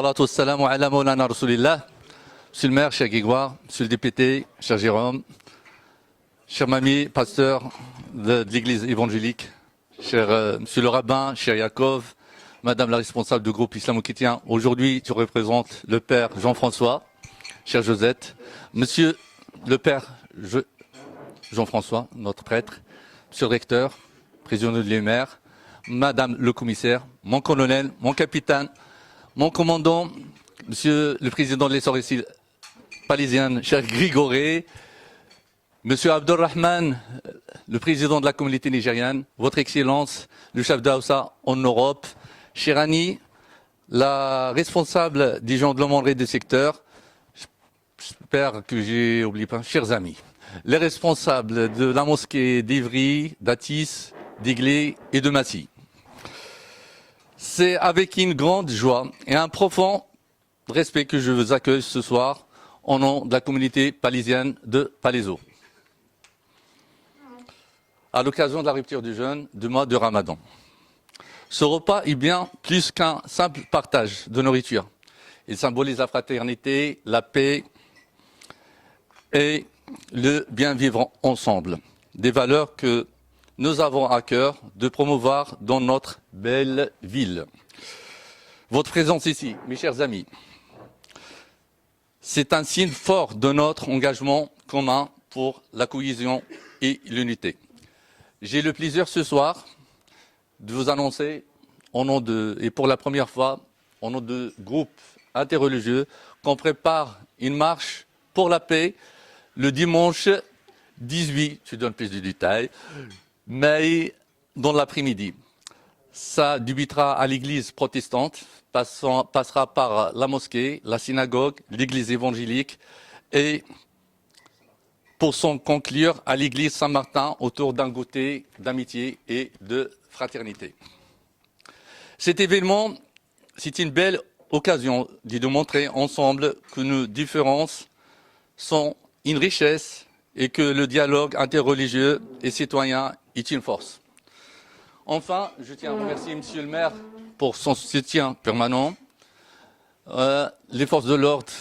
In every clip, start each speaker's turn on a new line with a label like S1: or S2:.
S1: salatu wassalamu ala maulana rasulillah. Monsieur le maire, cher Grégoire, monsieur le député, cher Jérôme, cher Mamie, pasteur de l'église évangélique, cher monsieur le rabbin, cher Yaakov, madame la responsable du groupe islamo-chrétien. Aujourd'hui, tu représentes le père Jean-François, cher Josette, monsieur le père Jean-François, notre prêtre, monsieur le recteur, président de l'UMR, madame le commissaire, mon colonel, mon capitaine, mon commandant, monsieur le président de l'essor ici parisienne, cher Grigoré, monsieur Abdelrahman, le président de la communauté nigériane, votre excellence, le chef d'Aoussa en Europe, cher Annie, la responsable des gens de l'homonnerie du secteur, j'espère que j'ai oublié pas, chers amis, les responsables de la mosquée d'Ivry, d'Atis, d'Iglé et de Massy. C'est avec une grande joie et un profond respect que je vous accueille ce soir au nom de la communauté palisienne de Palaiseau. À l'occasion de la rupture du jeûne du mois de Ramadan. Ce repas est bien plus qu'un simple partage de nourriture. Il symbolise la fraternité, la paix et le bien vivre ensemble. Des valeurs que nous avons à cœur de promouvoir dans notre belle ville. Votre présence ici, mes chers amis, c'est un signe fort de notre engagement commun pour la cohésion et l'unité. J'ai le plaisir ce soir de vous annoncer, et pour la première fois, au nom de groupe interreligieux, qu'on prépare une marche pour la paix le dimanche 18, je donne plus de détails, mais dans l'après-midi. Ça débutera à l'église protestante, passera par la mosquée, la synagogue, l'église évangélique et pour s'en conclure à l'église Saint-Martin autour d'un goûter d'amitié et de fraternité. Cet événement, c'est une belle occasion de nous montrer ensemble que nos différences sont une richesse et que le dialogue interreligieux et citoyen est une force. Enfin, je tiens à remercier Monsieur le maire pour son soutien permanent, les forces de l'ordre,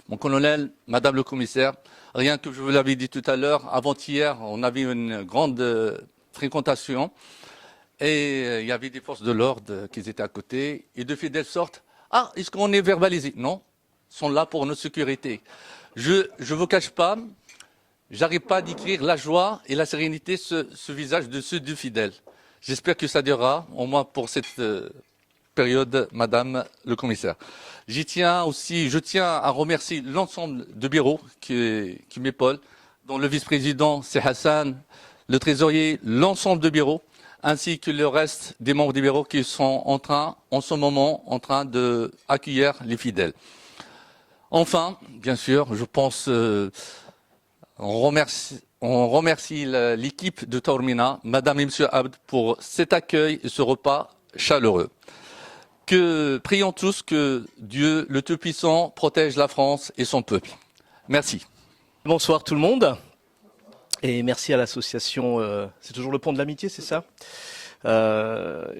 S1: mon colonel, Madame le commissaire. Rien que je vous l'avais dit tout à l'heure, avant-hier, on avait une grande fréquentation et il y avait des forces de l'ordre qui étaient à côté et de fidèles sortes. Ah, est-ce qu'on est verbalisé? Non, ils sont là pour notre sécurité. Je ne vous cache pas, j'arrive pas à décrire la joie et la sérénité ce visage de ceux du fidèles. J'espère que ça durera, au moins pour cette période, Madame le commissaire. Je tiens à remercier l'ensemble de bureaux qui m'épaulent, dont le vice-président, c'est Hassan, le trésorier, l'ensemble de bureaux, ainsi que le reste des membres des bureaux qui sont en ce moment, en train d'accueillir les fidèles. Enfin, bien sûr, je pense, on remercie l'équipe de Taormina, Madame et Monsieur Abd, pour cet accueil et ce repas chaleureux. Prions tous que Dieu, le Tout-Puissant, protège la France et son peuple. Merci.
S2: Bonsoir tout le monde. Et merci à l'association, c'est toujours le Pont de l'Amitié, c'est ça,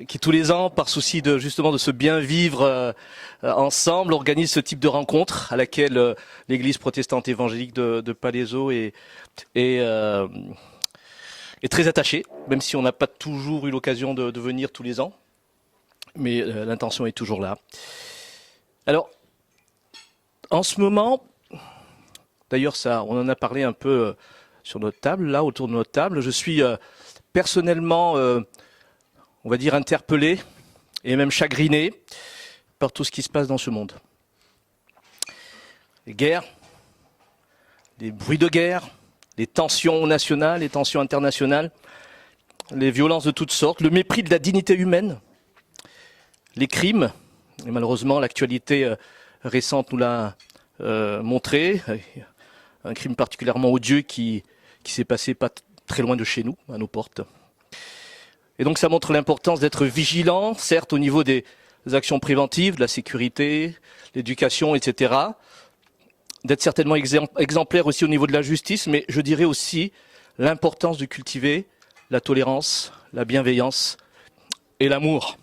S2: qui tous les ans, par souci de justement de se bien vivre ensemble, organise ce type de rencontre à laquelle l'Église protestante évangélique de Palaiseau est très attachée, même si on n'a pas toujours eu l'occasion de venir tous les ans, mais l'intention est toujours là. Alors, en ce moment, d'ailleurs ça, on en a parlé un peu sur notre table, là, autour de notre table. Je suis personnellement, on va dire, interpellé et même chagriné par tout ce qui se passe dans ce monde. Les guerres, les bruits de guerre, les tensions nationales, les tensions internationales, les violences de toutes sortes, le mépris de la dignité humaine, les crimes, et malheureusement l'actualité récente nous l'a montré, un crime particulièrement odieux qui s'est passé pas très loin de chez nous, à nos portes. Et donc ça montre l'importance d'être vigilant, certes au niveau des actions préventives, de la sécurité, l'éducation, etc. D'être certainement exemplaire aussi au niveau de la justice, mais je dirais aussi l'importance de cultiver la tolérance, la bienveillance et l'amour.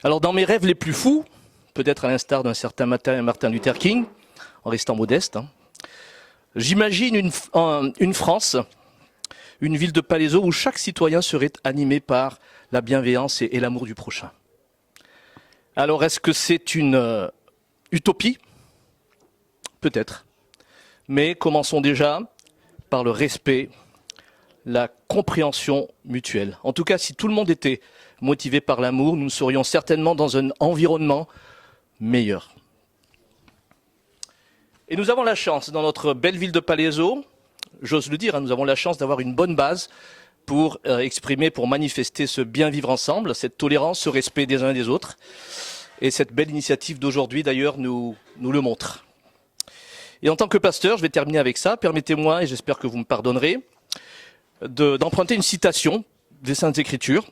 S2: Alors dans mes rêves les plus fous, peut-être à l'instar d'un certain Martin Luther King, en restant modeste. J'imagine une France, une ville de Palaiseau où chaque citoyen serait animé par la bienveillance et l'amour du prochain. Alors, est-ce que c'est une utopie? Peut-être. Mais commençons déjà par le respect, la compréhension mutuelle. En tout cas, si tout le monde était motivé par l'amour, nous serions certainement dans un environnement meilleur. Et nous avons la chance, dans notre belle ville de Palaiseau, j'ose le dire, nous avons la chance d'avoir une bonne base pour exprimer, pour manifester ce bien vivre ensemble, cette tolérance, ce respect des uns et des autres. Et cette belle initiative d'aujourd'hui, d'ailleurs, nous le montre. Et en tant que pasteur, je vais terminer avec ça. Permettez-moi, et j'espère que vous me pardonnerez, d'emprunter une citation des Saintes Écritures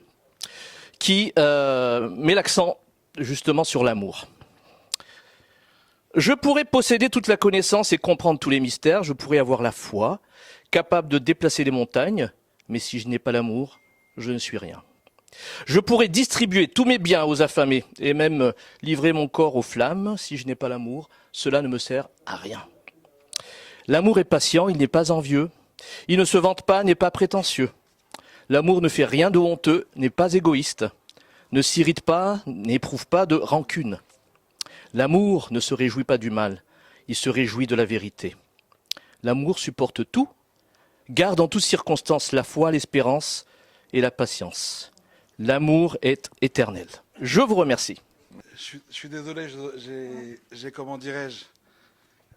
S2: qui met l'accent justement sur l'amour. Je pourrais posséder toute la connaissance et comprendre tous les mystères, je pourrais avoir la foi, capable de déplacer les montagnes, mais si je n'ai pas l'amour, je ne suis rien. Je pourrais distribuer tous mes biens aux affamés et même livrer mon corps aux flammes, si je n'ai pas l'amour, cela ne me sert à rien. L'amour est patient, il n'est pas envieux, il ne se vante pas, n'est pas prétentieux. L'amour ne fait rien de honteux, n'est pas égoïste, ne s'irrite pas, n'éprouve pas de rancune. L'amour ne se réjouit pas du mal, il se réjouit de la vérité. L'amour supporte tout, garde en toutes circonstances la foi, l'espérance et la patience. L'amour est éternel. Je vous remercie.
S3: Je suis désolé, j'ai comment dirais-je,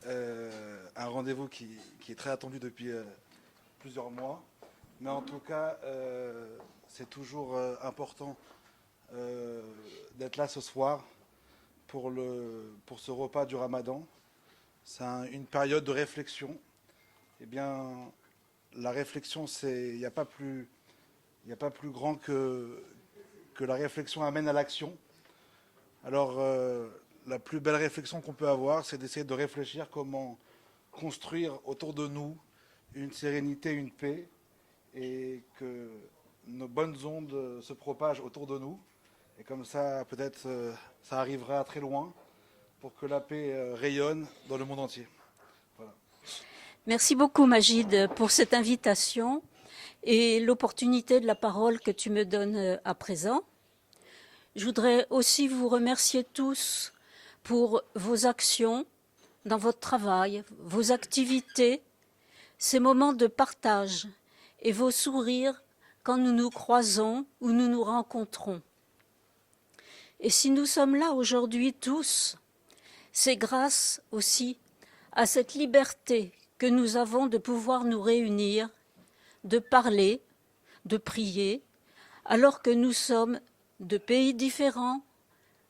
S3: un rendez-vous qui est très attendu depuis plusieurs mois. Mais en tout cas, c'est toujours important d'être là ce soir pour ce repas du Ramadan. C'est une période de réflexion. Eh bien, la réflexion, il n'y a pas plus grand que la réflexion amène à l'action. Alors, la plus belle réflexion qu'on peut avoir, c'est d'essayer de réfléchir comment construire autour de nous une sérénité, une paix, et que nos bonnes ondes se propagent autour de nous. Et comme ça, peut-être, ça arrivera très loin pour que la paix rayonne dans le monde entier. Voilà.
S4: Merci beaucoup, Magid, pour cette invitation et l'opportunité de la parole que tu me donnes à présent. Je voudrais aussi vous remercier tous pour vos actions dans votre travail, vos activités, ces moments de partage et vos sourires quand nous nous croisons ou nous nous rencontrons. Et si nous sommes là aujourd'hui tous, c'est grâce aussi à cette liberté que nous avons de pouvoir nous réunir, de parler, de prier, alors que nous sommes de pays différents,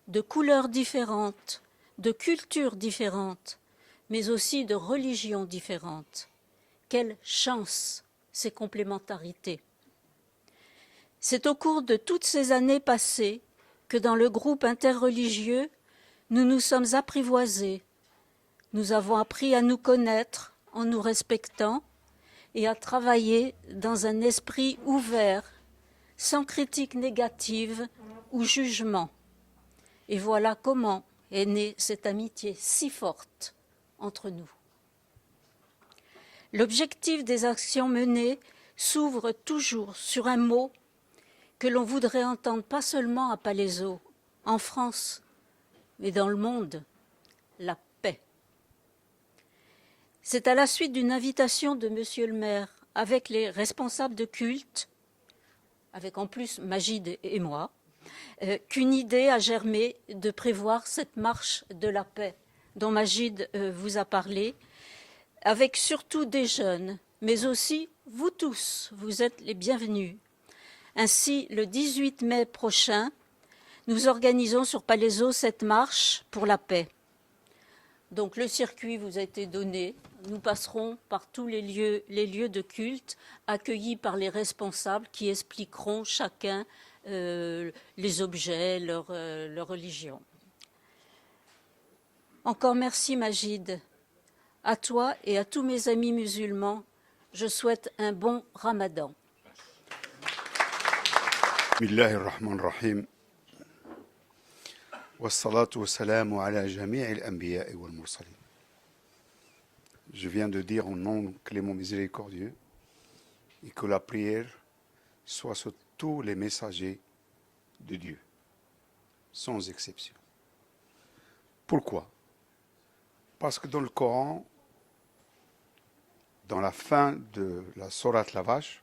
S4: de couleurs différentes, de cultures différentes, mais aussi de religions différentes. Quelle chance, ces complémentarités! C'est au cours de toutes ces années passées que dans le groupe interreligieux, nous nous sommes apprivoisés. Nous avons appris à nous connaître en nous respectant et à travailler dans un esprit ouvert, sans critique négative ou jugement. Et voilà comment est née cette amitié si forte entre nous. L'objectif des actions menées s'ouvre toujours sur un mot que l'on voudrait entendre pas seulement à Palaiseau, en France, mais dans le monde, la paix. C'est à la suite d'une invitation de Monsieur le maire avec les responsables de culte, avec en plus Magid et moi, qu'une idée a germé de prévoir cette marche de la paix dont Magid vous a parlé, avec surtout des jeunes, mais aussi vous tous, vous êtes les bienvenus. Ainsi, le 18 mai prochain, nous organisons sur Palaiseau cette marche pour la paix. Donc le circuit vous a été donné. Nous passerons par tous les lieux de culte, accueillis par les responsables qui expliqueront chacun les objets, leur religion. Encore merci Magid. À toi et à tous mes amis musulmans, je souhaite un bon Ramadan.
S5: بسم الله الرحمن الرحيم والصلاة والسلام على جميع الأنبياء والمرسلين. Je viens de dire au nom clément miséricordieux et que la prière soit sur tous les messagers de Dieu, sans exception. Pourquoi? Parce que dans le Coran, dans la fin de la sourate la vache,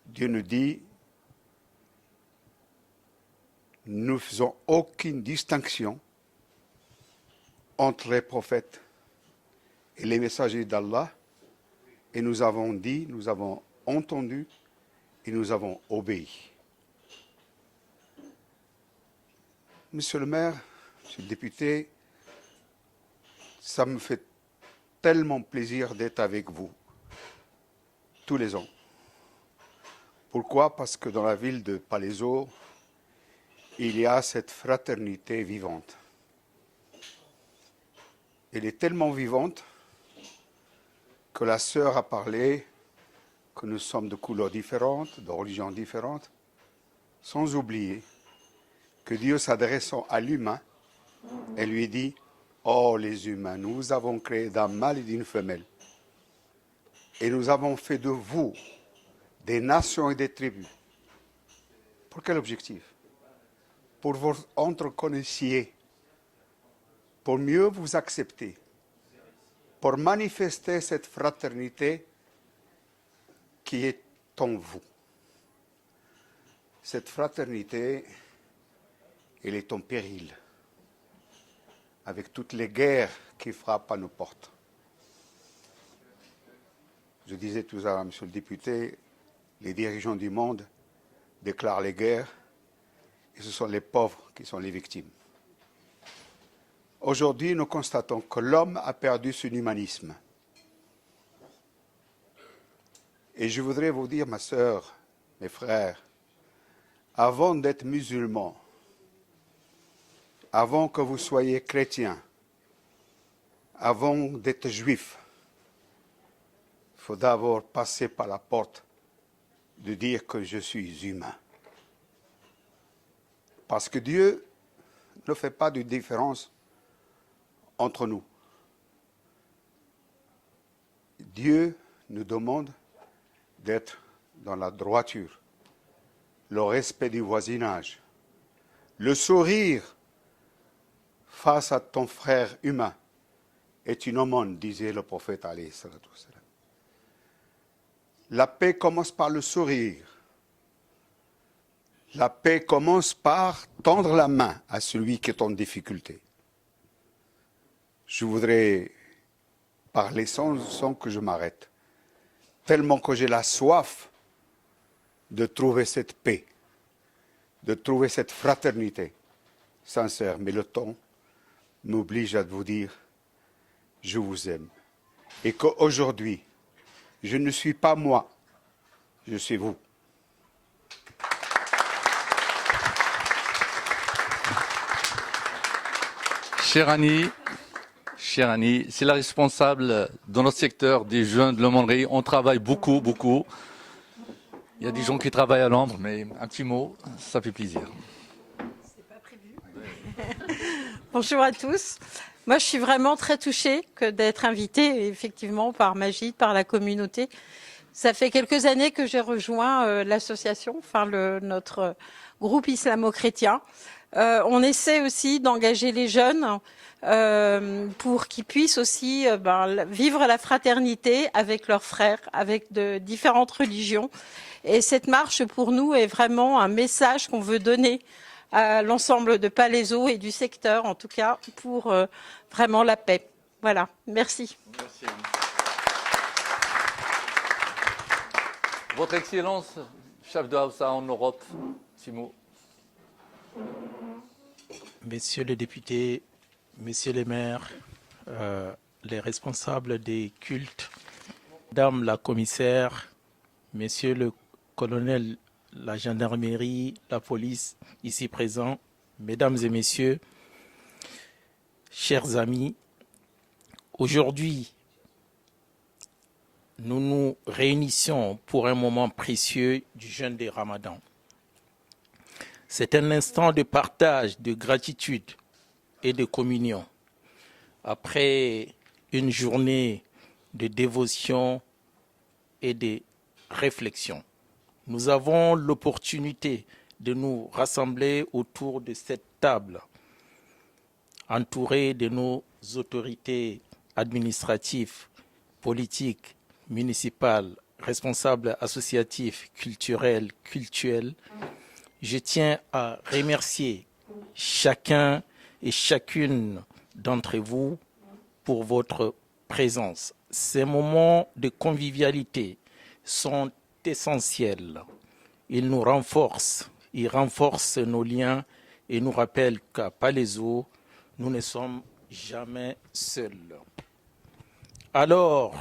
S5: Dieu nous dit: nous ne faisons aucune distinction entre les prophètes et les messagers d'Allah, et nous avons dit, nous avons entendu et nous avons obéi. Monsieur le maire, monsieur le député, ça me fait tellement plaisir d'être avec vous tous les ans. Pourquoi? Parce que dans la ville de Palaiseau, il y a cette fraternité vivante. Elle est tellement vivante que la sœur a parlé que nous sommes de couleurs différentes, de religions différentes, sans oublier que Dieu, s'adressant à l'humain, elle lui dit: oh les humains, nous vous avons créé d'un mâle et d'une femelle, et nous avons fait de vous des nations et des tribus. Pour quel objectif? Pour vous entre connaissiez, pour mieux vous accepter, pour manifester cette fraternité qui est en vous. Cette fraternité, elle est en péril, avec toutes les guerres qui frappent à nos portes. Je disais tout à l'heure, monsieur le député, les dirigeants du monde déclarent les guerres, et ce sont les pauvres qui sont les victimes. Aujourd'hui, nous constatons que l'homme a perdu son humanisme. Et je voudrais vous dire, ma sœur, mes frères, avant d'être musulman, avant que vous soyez chrétien, avant d'être juif, il faut d'abord passer par la porte de dire que je suis humain. Parce que Dieu ne fait pas de différence entre nous. Dieu nous demande d'être dans la droiture, le respect du voisinage, le sourire face à ton frère humain est une aumône, disait le prophète alayhi salatu wassalam. La paix commence par le sourire. La paix commence par tendre la main à celui qui est en difficulté. Je voudrais parler sans que je m'arrête, tellement que j'ai la soif de trouver cette paix, de trouver cette fraternité sincère. Mais le temps m'oblige à vous dire: je vous aime. Et qu'aujourd'hui, je ne suis pas moi, je suis vous.
S1: Cher Annie, c'est la responsable dans notre secteur des jeunes de l'aumônerie. On travaille beaucoup, beaucoup. Il y a des gens qui travaillent à l'ombre, mais un petit mot, ça fait plaisir.
S6: C'est pas prévu. Bonjour à tous. Moi, je suis vraiment très touchée d'être invitée, effectivement, par Magid, par la communauté. Ça fait quelques années que j'ai rejoint l'association, notre groupe islamo-chrétien. On essaie aussi d'engager les jeunes pour qu'ils puissent aussi vivre la fraternité avec leurs frères, avec de différentes religions. Et cette marche, pour nous, est vraiment un message qu'on veut donner à l'ensemble de Palaiseau et du secteur, en tout cas, pour vraiment la paix. Voilà, merci.
S1: Merci. Votre Excellence, chef de Hausa en Europe, Timo.
S7: Messieurs les députés, messieurs les maires, les responsables des cultes, Madame la commissaire, messieurs le colonel, la gendarmerie, la police ici présents, mesdames et messieurs, chers amis, aujourd'hui, nous nous réunissons pour un moment précieux du jeûne des Ramadan. C'est un instant de partage, de gratitude et de communion. Après une journée de dévotion et de réflexion, nous avons l'opportunité de nous rassembler autour de cette table, entourés de nos autorités administratives, politiques, municipales, responsables associatifs, culturels, cultuels. Je tiens à remercier chacun et chacune d'entre vous pour votre présence. Ces moments de convivialité sont essentiels. Ils nous renforcent, ils renforcent nos liens et nous rappellent qu'à Palaiseau, nous ne sommes jamais seuls. Alors,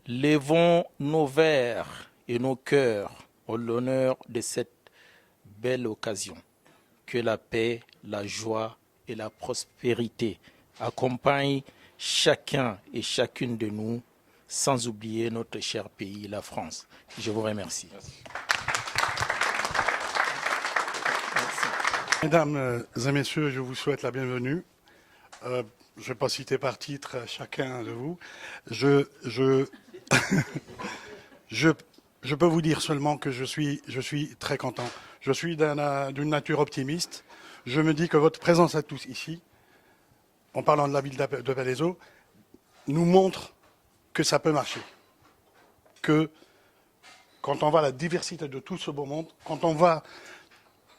S7: levons nos verres et nos cœurs au l'honneur de cette belle occasion. Que la paix, la joie et la prospérité accompagnent chacun et chacune de nous, sans oublier notre cher pays, la France. Je vous remercie.
S8: Mesdames et messieurs, je vous souhaite la bienvenue. Je ne vais pas citer par titre chacun de vous. Je peux vous dire seulement que je suis très content. Je suis d'une nature optimiste. Je me dis que votre présence à tous ici, en parlant de la ville de Palaiseau, nous montre que ça peut marcher. Que quand on voit la diversité de tout ce beau monde, quand on voit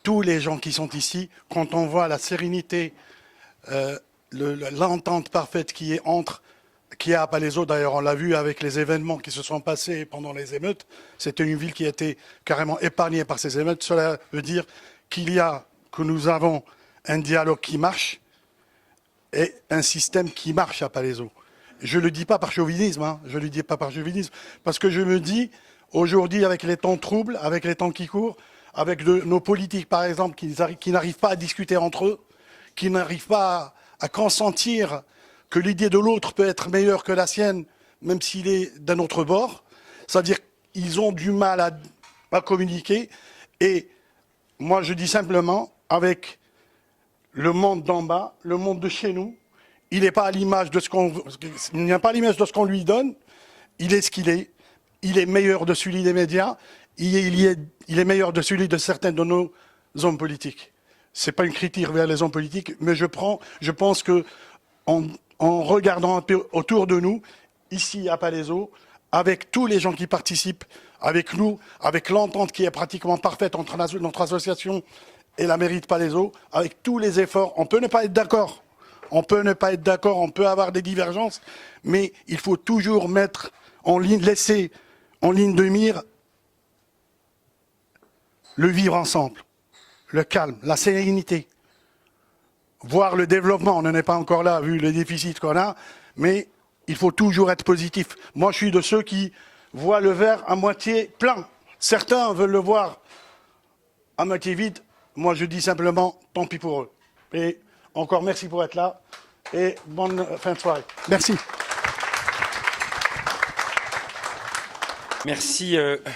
S8: tous les gens qui sont ici, quand on voit la sérénité, l'entente parfaite qui est à Palaiseau, d'ailleurs on l'a vu avec les événements qui se sont passés pendant les émeutes, c'était une ville qui a été carrément épargnée par ces émeutes. Cela veut dire que nous avons un dialogue qui marche et un système qui marche à Palaiseau. Je ne le dis pas par chauvinisme, je ne le dis pas par chauvinisme, parce que je me dis, aujourd'hui, avec les temps troubles, avec les temps qui courent, avec nos politiques, par exemple, qui n'arrivent pas à discuter entre eux, qui n'arrivent pas à consentir que l'idée de l'autre peut être meilleure que la sienne, même s'il est d'un autre bord, c'est-à-dire qu'ils ont du mal à communiquer. Et moi, je dis simplement, avec le monde d'en bas, le monde de chez nous, il n'est pas à l'image de ce qu'on lui donne. Il est ce qu'il est. Il est meilleur de celui des médias. Il est meilleur de celui de certains de nos hommes politiques. C'est pas une critique vers les hommes politiques, mais je pense que en regardant un peu autour de nous, ici à Palaiseau, avec tous les gens qui participent, avec nous, avec l'entente qui est pratiquement parfaite entre notre association et la mairie de Palaiseau, avec tous les efforts, on peut ne pas être d'accord. On peut ne pas être d'accord, on peut avoir des divergences, mais il faut toujours laisser en ligne de mire le vivre ensemble, le calme, la sérénité, voir le développement. On n'en est pas encore là, vu le déficit qu'on a, mais il faut toujours être positif. Moi, je suis de ceux qui voient le verre à moitié plein. Certains veulent le voir à moitié vide. Moi, je dis simplement, tant pis pour eux. Et encore merci pour être là et bonne fin de soirée. Merci.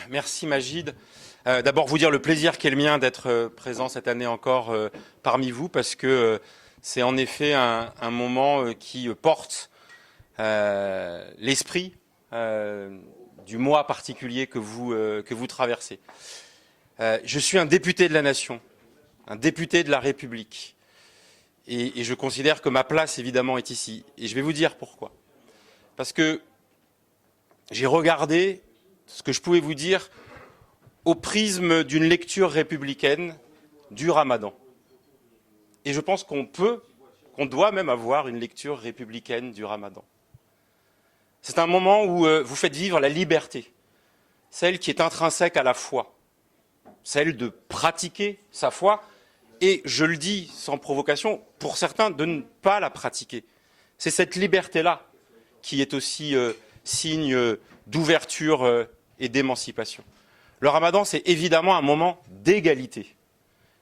S9: Merci Magid. D'abord vous dire le plaisir qu'est le mien d'être présent cette année encore parmi vous, parce que c'est en effet un moment qui porte l'esprit du mois particulier que vous traversez. Je suis un député de la nation, un député de la République. Et je considère que ma place, évidemment, est ici. Et je vais vous dire pourquoi. Parce que j'ai regardé ce que je pouvais vous dire au prisme d'une lecture républicaine du Ramadan. Et je pense qu'on doit même avoir une lecture républicaine du Ramadan. C'est un moment où vous faites vivre la liberté, celle qui est intrinsèque à la foi, celle de pratiquer sa foi, et je le dis sans provocation, pour certains, de ne pas la pratiquer. C'est cette liberté-là qui est aussi signe d'ouverture et d'émancipation. Le Ramadan, c'est évidemment un moment d'égalité.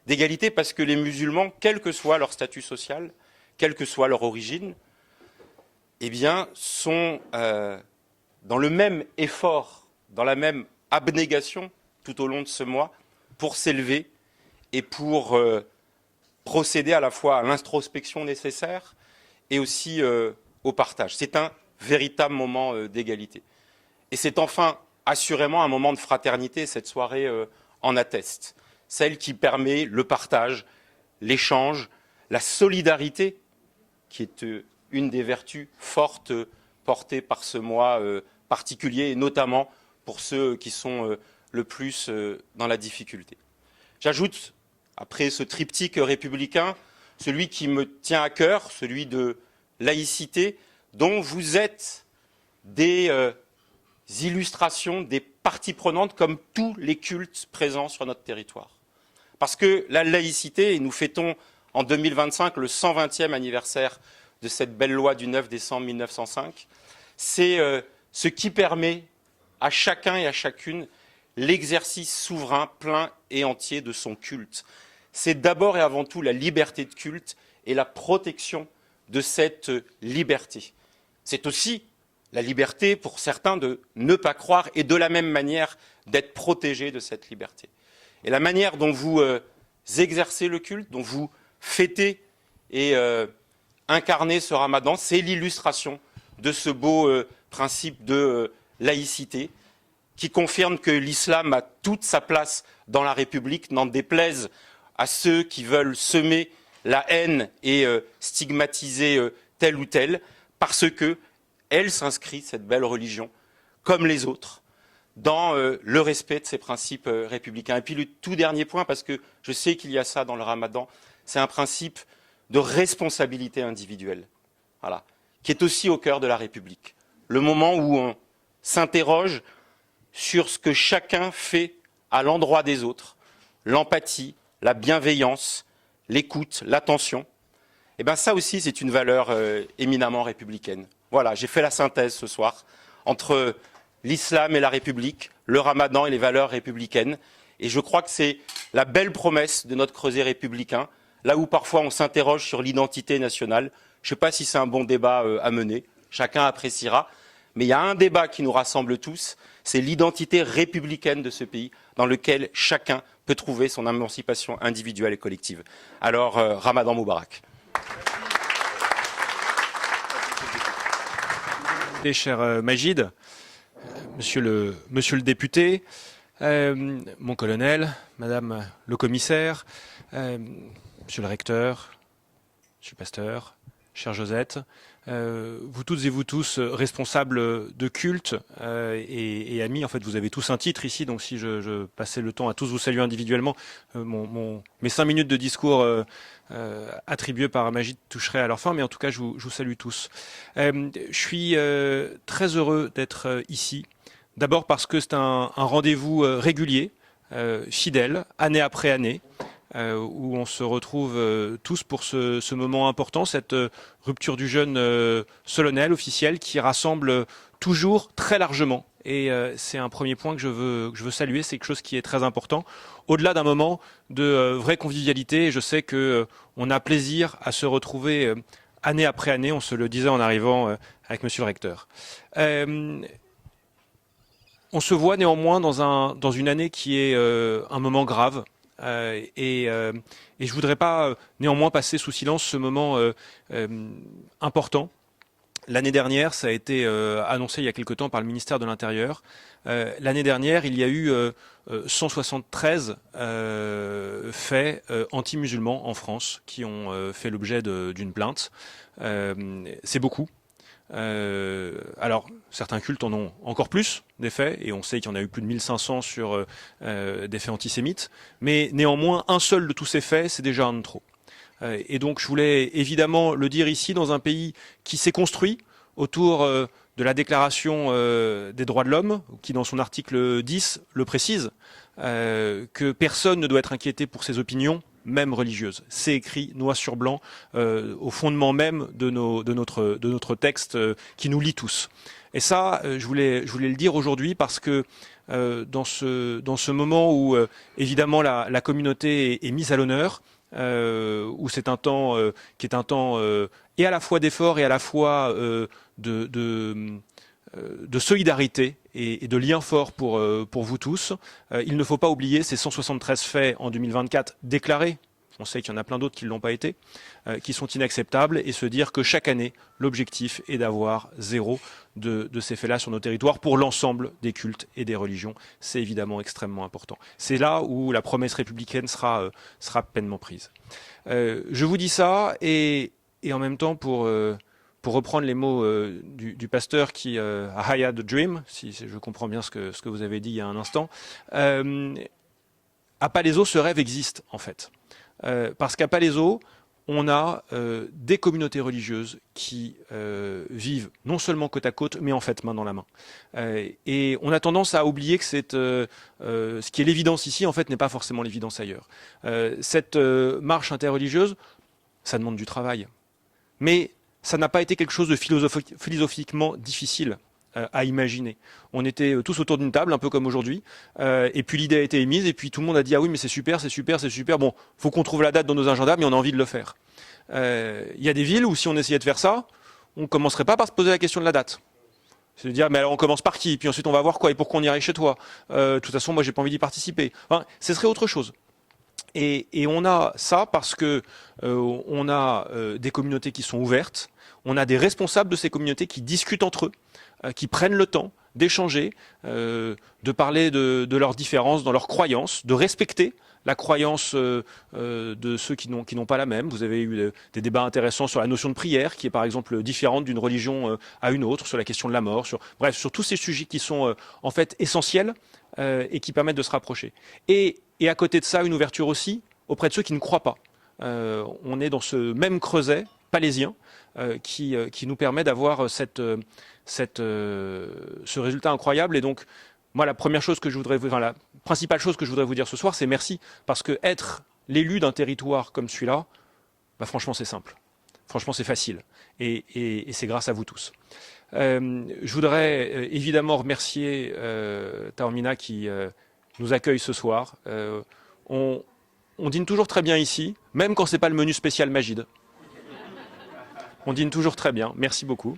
S9: D'égalité parce que les musulmans, quel que soit leur statut social, quelle que soit leur origine, eh bien, sont dans le même effort, dans la même abnégation tout au long de ce mois pour s'élever et pour procéder à la fois à l'introspection nécessaire et aussi au partage. C'est un véritable moment d'égalité. Et c'est enfin assurément un moment de fraternité, cette soirée en atteste. Celle qui permet le partage, l'échange, la solidarité, qui est une des vertus fortes portées par ce mois particulier, et notamment pour ceux qui sont le plus dans la difficulté. J'ajoute, après ce triptyque républicain, celui qui me tient à cœur, celui de laïcité, dont vous êtes des illustrations, des parties prenantes, comme tous les cultes présents sur notre territoire. Parce que la laïcité, et nous fêtons en 2025 le 120e anniversaire de cette belle loi du 9 décembre 1905, c'est ce qui permet à chacun et à chacune l'exercice souverain, plein et entier de son culte. C'est d'abord et avant tout la liberté de culte et la protection de cette liberté. C'est aussi la liberté pour certains de ne pas croire et de la même manière d'être protégés de cette liberté. Et la manière dont vous exercez le culte, dont vous fêtez et incarnez ce ramadan, c'est l'illustration de ce beau principe de laïcité qui confirme que l'islam a toute sa place dans la République, n'en déplaise à ceux qui veulent semer la haine et stigmatiser tel ou tel, parce que elle s'inscrit, cette belle religion, comme les autres, dans le respect de ses principes républicains. Et puis le tout dernier point, parce que je sais qu'il y a ça dans le ramadan, c'est un principe de responsabilité individuelle, voilà, qui est aussi au cœur de la République. Le moment où on s'interroge sur ce que chacun fait à l'endroit des autres, l'empathie, la bienveillance, l'écoute, l'attention, et bien ça aussi c'est une valeur éminemment républicaine. Voilà, j'ai fait la synthèse ce soir entre l'islam et la République, le ramadan et les valeurs républicaines, et je crois que c'est la belle promesse de notre creuset républicain, là où parfois on s'interroge sur l'identité nationale. Je ne sais pas si c'est un bon débat à mener, chacun appréciera, mais il y a un débat qui nous rassemble tous, c'est l'identité républicaine de ce pays, dans lequel chacun peut trouver son émancipation individuelle et collective. Alors, Ramadan Moubarak.
S10: Cher Majid, monsieur le député, mon colonel, madame le commissaire, monsieur le recteur, monsieur le pasteur, chère Josette, vous toutes et vous tous responsables de culte et amis, en fait vous avez tous un titre ici, donc si je passais le temps à tous vous saluer individuellement, mes 5 minutes de discours attribués par Majid toucheraient à leur fin, mais en tout cas je vous salue tous. Je suis très heureux d'être ici, d'abord parce que c'est un rendez-vous régulier, fidèle, année après année, où on se retrouve tous pour ce moment important, cette rupture du jeûne solennel, officiel, qui rassemble toujours très largement. Et c'est un premier point que je veux saluer, c'est quelque chose qui est très important. Au-delà d'un moment de vraie convivialité, je sais qu'on a plaisir à se retrouver année après année, on se le disait en arrivant avec monsieur le recteur. On se voit néanmoins dans une année qui est un moment grave. Et je voudrais pas néanmoins passer sous silence ce moment important. L'année dernière, ça a été annoncé il y a quelque temps par le ministère de l'Intérieur. L'année dernière, il y a eu 173 faits anti-musulmans en France qui ont fait l'objet d'une plainte. C'est beaucoup. Alors, certains cultes en ont encore plus des faits, et on sait qu'il y en a eu plus de 1500 sur des faits antisémites, mais néanmoins, un seul de tous ces faits, c'est déjà un de trop. Et donc, je voulais évidemment le dire ici, dans un pays qui s'est construit autour de la Déclaration des droits de l'homme, qui dans son article 10 le précise, que personne ne doit être inquiété pour ses opinions, même religieuses. C'est écrit noir sur blanc au fondement même de notre texte qui nous lie tous. Et ça, je voulais le dire aujourd'hui parce que dans ce moment où évidemment la communauté est mise à l'honneur, où c'est un temps qui est un temps et à la fois d'effort et à la fois de solidarité et de lien fort pour vous tous. Il ne faut pas oublier ces 173 faits en 2024 déclarés. On sait qu'il y en a plein d'autres qui ne l'ont pas été, qui sont inacceptables, et se dire que chaque année, l'objectif est d'avoir 0 de ces faits-là sur nos territoires pour l'ensemble des cultes et des religions. C'est évidemment extrêmement important. C'est là où la promesse républicaine sera pleinement prise. Je vous dis ça, et en même temps, pour reprendre les mots du pasteur qui a had a dream, si je comprends bien ce que vous avez dit il y a un instant, à Palaiseau, ce rêve existe en fait. Parce qu'à Palaiseau, on a des communautés religieuses qui vivent non seulement côte à côte, mais en fait main dans la main. Et on a tendance à oublier que ce qui est l'évidence ici, en fait, n'est pas forcément l'évidence ailleurs. Cette marche interreligieuse, ça demande du travail. Mais ça n'a pas été quelque chose de philosophiquement difficile à imaginer. On était tous autour d'une table, un peu comme aujourd'hui, et puis l'idée a été émise, et puis tout le monde a dit « Ah oui, mais c'est super, c'est super, c'est super, bon, faut qu'on trouve la date dans nos agendas, mais on a envie de le faire. » Il y a des villes où si on essayait de faire ça, on ne commencerait pas par se poser la question de la date. C'est de dire « Mais alors on commence par qui? Puis ensuite on va voir quoi? Et pourquoi on irait chez toi? De toute façon, moi j'ai pas envie d'y participer. » Enfin, ce serait autre chose. Et on a ça parce que on a des communautés qui sont ouvertes, on a des responsables de ces communautés qui discutent entre eux, qui prennent le temps d'échanger, de parler de leurs différences, dans leurs croyances, de respecter la croyance de ceux qui n'ont pas la même. Vous avez eu des débats intéressants sur la notion de prière, qui est par exemple différente d'une religion à une autre, sur la question de la mort, bref, sur tous ces sujets qui sont en fait essentiels et qui permettent de se rapprocher. Et à côté de ça, une ouverture aussi auprès de ceux qui ne croient pas. On est dans ce même creuset palaisien qui nous permet d'avoir ce résultat incroyable. Et donc, moi, la principale chose que je voudrais vous dire ce soir, c'est merci. Parce que être l'élu d'un territoire comme celui-là, bah, franchement, c'est simple. Franchement, c'est facile. Et c'est grâce à vous tous. Je voudrais évidemment remercier Taormina qui nous accueille ce soir. On dîne toujours très bien ici, même quand c'est pas le menu spécial Magid. On dîne toujours très bien. Merci beaucoup.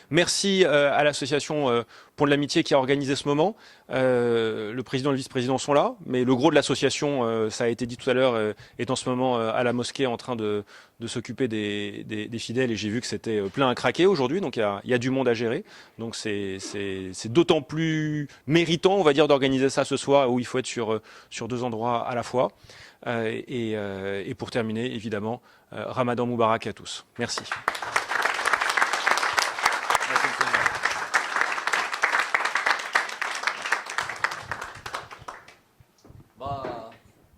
S10: Merci à l'association Pont de l'Amitié qui a organisé ce moment. Le président et le vice-président sont là, mais le gros de l'association, ça a été dit tout à l'heure, est en ce moment à la mosquée en train de s'occuper des fidèles, et j'ai vu que c'était plein à craquer aujourd'hui, donc il y a du monde à gérer. Donc c'est d'autant plus méritant, on va dire, d'organiser ça ce soir, où il faut être sur 2 endroits à la fois. Et pour terminer, évidemment, Ramadan Moubarak à tous. Merci.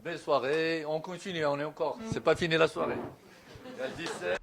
S1: Belle soirée, on continue, on est encore. C'est pas fini la soirée. Il y a le 17.